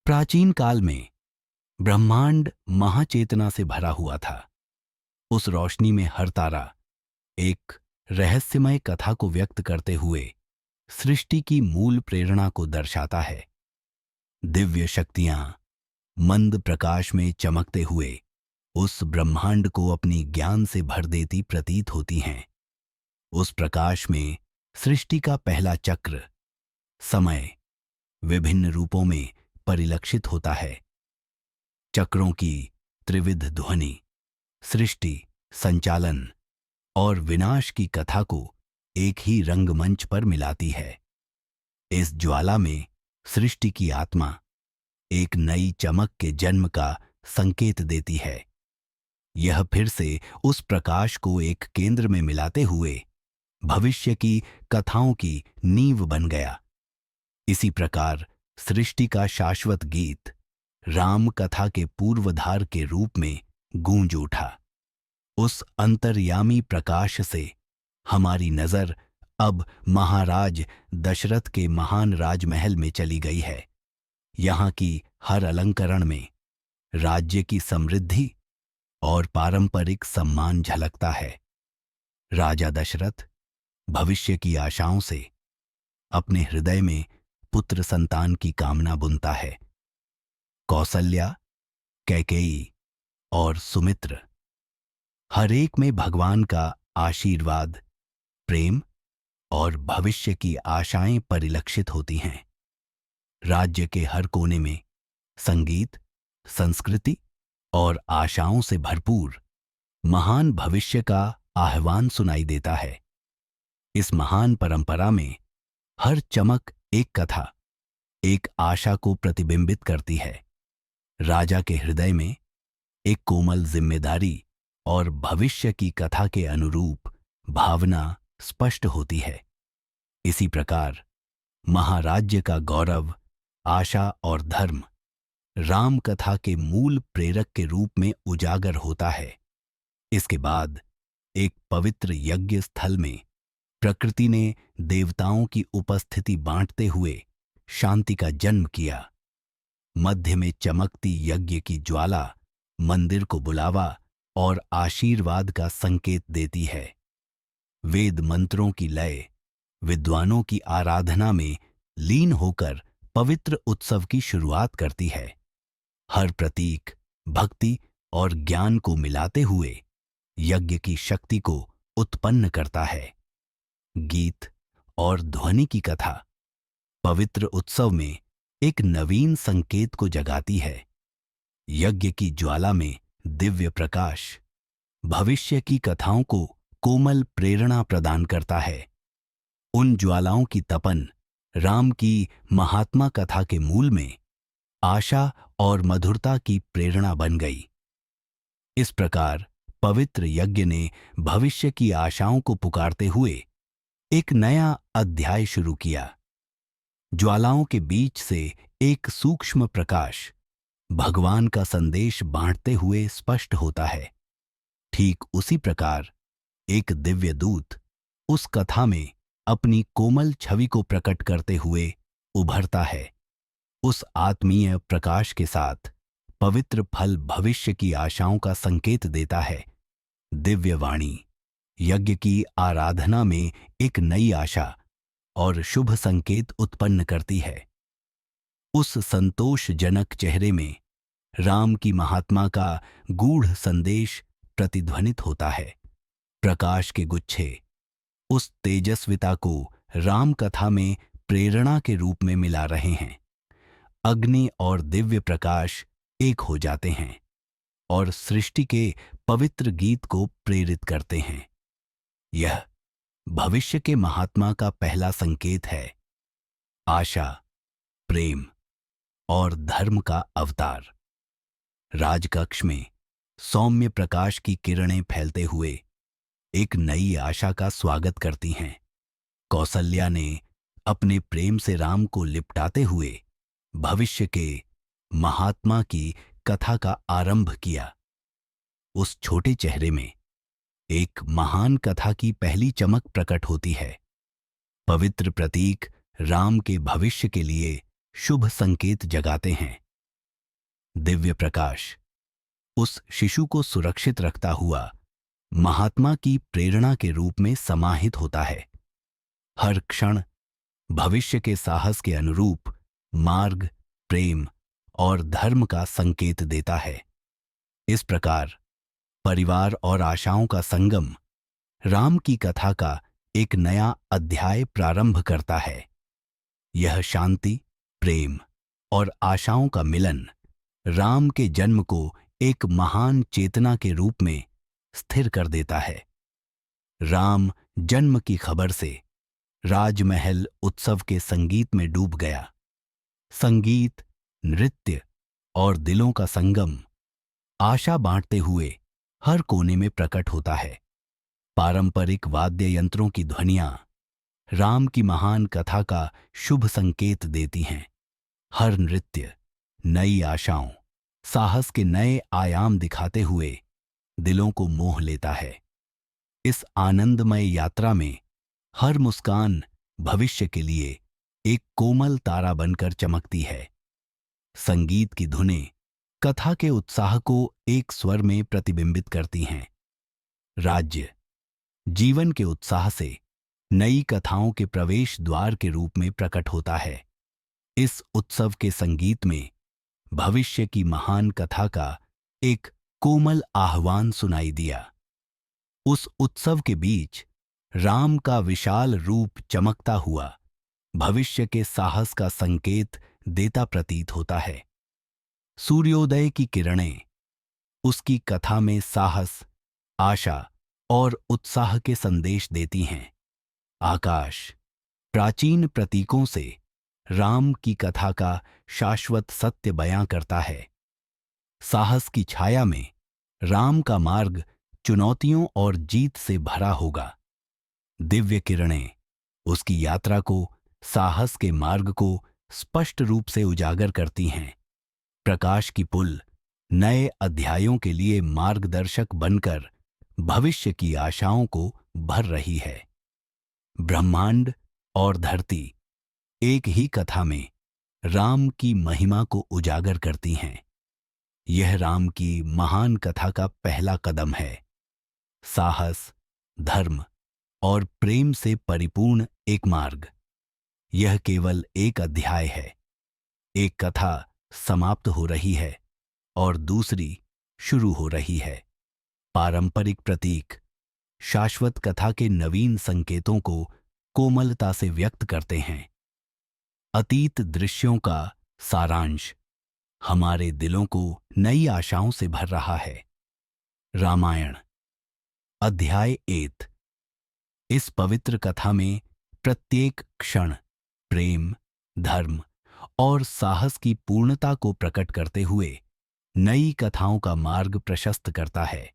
प्राचीन काल में ब्रह्मांड महाचेतना से भरा हुआ था। उस रोशनी में हर तारा एक रहस्यमय कथा को व्यक्त करते हुए सृष्टि की मूल प्रेरणा को दर्शाता है। दिव्य शक्तियां मंद प्रकाश में चमकते हुए उस ब्रह्मांड को अपनी ज्ञान से भर देती प्रतीत होती हैं। उस प्रकाश में सृष्टि का पहला चक्र, समय, विभिन्न रूपों में परिलक्षित होता है। चक्रों की त्रिविध ध्वनि सृष्टि, संचालन और विनाश की कथा को एक ही रंगमंच पर मिलाती है। इस ज्वाला में सृष्टि की आत्मा एक नई चमक के जन्म का संकेत देती है। यह फिर से उस प्रकाश को एक केंद्र में मिलाते हुए भविष्य की कथाओं की नींव बन गया। इसी प्रकार सृष्टि का शाश्वत गीत राम कथा के पूर्वधार के रूप में गूंज उठा। उस अंतर्यामी प्रकाश से हमारी नजर अब महाराज दशरथ के महान राजमहल में चली गई है। यहाँ की हर अलंकरण में राज्य की समृद्धि और पारंपरिक सम्मान झलकता है। राजा दशरथ भविष्य की आशाओं से अपने हृदय में पुत्र संतान की कामना बुनता है। कौसल्या, कैकेयी और सुमित्र हर एक में भगवान का आशीर्वाद, प्रेम और भविष्य की आशाएं परिलक्षित होती हैं। राज्य के हर कोने में संगीत, संस्कृति और आशाओं से भरपूर महान भविष्य का आह्वान सुनाई देता है। इस महान परंपरा में हर चमक एक कथा, एक आशा को प्रतिबिंबित करती है। राजा के हृदय में एक कोमल जिम्मेदारी और भविष्य की कथा के अनुरूप भावना स्पष्ट होती है। इसी प्रकार महाराज्य का गौरव, आशा और धर्म राम कथा के मूल प्रेरक के रूप में उजागर होता है। इसके बाद एक पवित्र यज्ञ स्थल में प्रकृति ने देवताओं की उपस्थिति बांटते हुए शांति का जन्म किया। मध्य में चमकती यज्ञ की ज्वाला मंदिर को बुलावा और आशीर्वाद का संकेत देती है। वेद मंत्रों की लय विद्वानों की आराधना में लीन होकर पवित्र उत्सव की शुरुआत करती है। हर प्रतीक भक्ति और ज्ञान को मिलाते हुए यज्ञ की शक्ति को उत्पन्न करता है। गीत और ध्वनि की कथा पवित्र उत्सव में एक नवीन संकेत को जगाती है। यज्ञ की ज्वाला में दिव्य प्रकाश भविष्य की कथाओं को कोमल प्रेरणा प्रदान करता है। उन ज्वालाओं की तपन राम की महात्मा कथा के मूल में आशा और मधुरता की प्रेरणा बन गई। इस प्रकार पवित्र यज्ञ ने भविष्य की आशाओं को पुकारते हुए एक नया अध्याय शुरू किया। ज्वालाओं के बीच से एक सूक्ष्म प्रकाश भगवान का संदेश बांटते हुए स्पष्ट होता है। ठीक उसी प्रकार एक दिव्य दूत उस कथा में अपनी कोमल छवि को प्रकट करते हुए उभरता है। उस आत्मीय प्रकाश के साथ पवित्र फल भविष्य की आशाओं का संकेत देता है। दिव्य वाणी यज्ञ की आराधना में एक नई आशा और शुभ संकेत उत्पन्न करती है। उस संतोषजनक चेहरे में राम की महात्मा का गूढ़ संदेश प्रतिध्वनित होता है। प्रकाश के गुच्छे उस तेजस्विता को राम कथा में प्रेरणा के रूप में मिला रहे हैं। अग्नि और दिव्य प्रकाश एक हो जाते हैं और सृष्टि के पवित्र गीत को प्रेरित करते हैं। यह भविष्य के महात्मा का पहला संकेत है। आशा, प्रेम और धर्म का अवतार। राजकक्ष में सौम्य प्रकाश की किरणें फैलते हुए एक नई आशा का स्वागत करती हैं। कौसल्या ने अपने प्रेम से राम को लिपटाते हुए भविष्य के महात्मा की कथा का आरंभ किया। उस छोटे चेहरे में एक महान कथा की पहली चमक प्रकट होती है। पवित्र प्रतीक राम के भविष्य के लिए शुभ संकेत जगाते हैं। दिव्य प्रकाश उस शिशु को सुरक्षित रखता हुआ महात्मा की प्रेरणा के रूप में समाहित होता है। हर क्षण भविष्य के साहस के अनुरूप मार्ग, प्रेम और धर्म का संकेत देता है। इस प्रकार परिवार और आशाओं का संगम राम की कथा का एक नया अध्याय प्रारंभ करता है। यह शांति, प्रेम और आशाओं का मिलन राम के जन्म को एक महान चेतना के रूप में स्थिर कर देता है। राम जन्म की खबर से राजमहल उत्सव के संगीत में डूब गया। संगीत, नृत्य और दिलों का संगम आशा बांटते हुए हर कोने में प्रकट होता है। पारंपरिक वाद्य यंत्रों की ध्वनियां राम की महान कथा का शुभ संकेत देती हैं। हर नृत्य नई आशाओं, साहस के नए आयाम दिखाते हुए दिलों को मोह लेता है। इस आनंदमय यात्रा में हर मुस्कान भविष्य के लिए एक कोमल तारा बनकर चमकती है। संगीत की धुनें कथा के उत्साह को एक स्वर में प्रतिबिंबित करती हैं। राज्य जीवन के उत्साह से नई कथाओं के प्रवेश द्वार के रूप में प्रकट होता है। इस उत्सव के संगीत में भविष्य की महान कथा का एक कोमल आह्वान सुनाई दिया। उस उत्सव के बीच राम का विशाल रूप चमकता हुआ भविष्य के साहस का संकेत देता प्रतीत होता है। सूर्योदय की किरणें उसकी कथा में साहस, आशा और उत्साह के संदेश देती हैं। आकाश प्राचीन प्रतीकों से राम की कथा का शाश्वत सत्य बयां करता है। साहस की छाया में राम का मार्ग चुनौतियों और जीत से भरा होगा। दिव्य किरणें उसकी यात्रा को, साहस के मार्ग को स्पष्ट रूप से उजागर करती हैं। प्रकाश की पुल नए अध्यायों के लिए मार्गदर्शक बनकर भविष्य की आशाओं को भर रही है। ब्रह्मांड और धरती एक ही कथा में राम की महिमा को उजागर करती हैं। यह राम की महान कथा का पहला कदम है। साहस, धर्म और प्रेम से परिपूर्ण एक मार्ग। यह केवल एक अध्याय है। एक कथा समाप्त हो रही है और दूसरी शुरू हो रही है। पारंपरिक प्रतीक शाश्वत कथा के नवीन संकेतों को कोमलता से व्यक्त करते हैं। अतीत दृश्यों का सारांश हमारे दिलों को नई आशाओं से भर रहा है। रामायण अध्याय 8। इस पवित्र कथा में प्रत्येक क्षण प्रेम, धर्म और साहस की पूर्णता को प्रकट करते हुए नई कथाओं का मार्ग प्रशस्त करता है।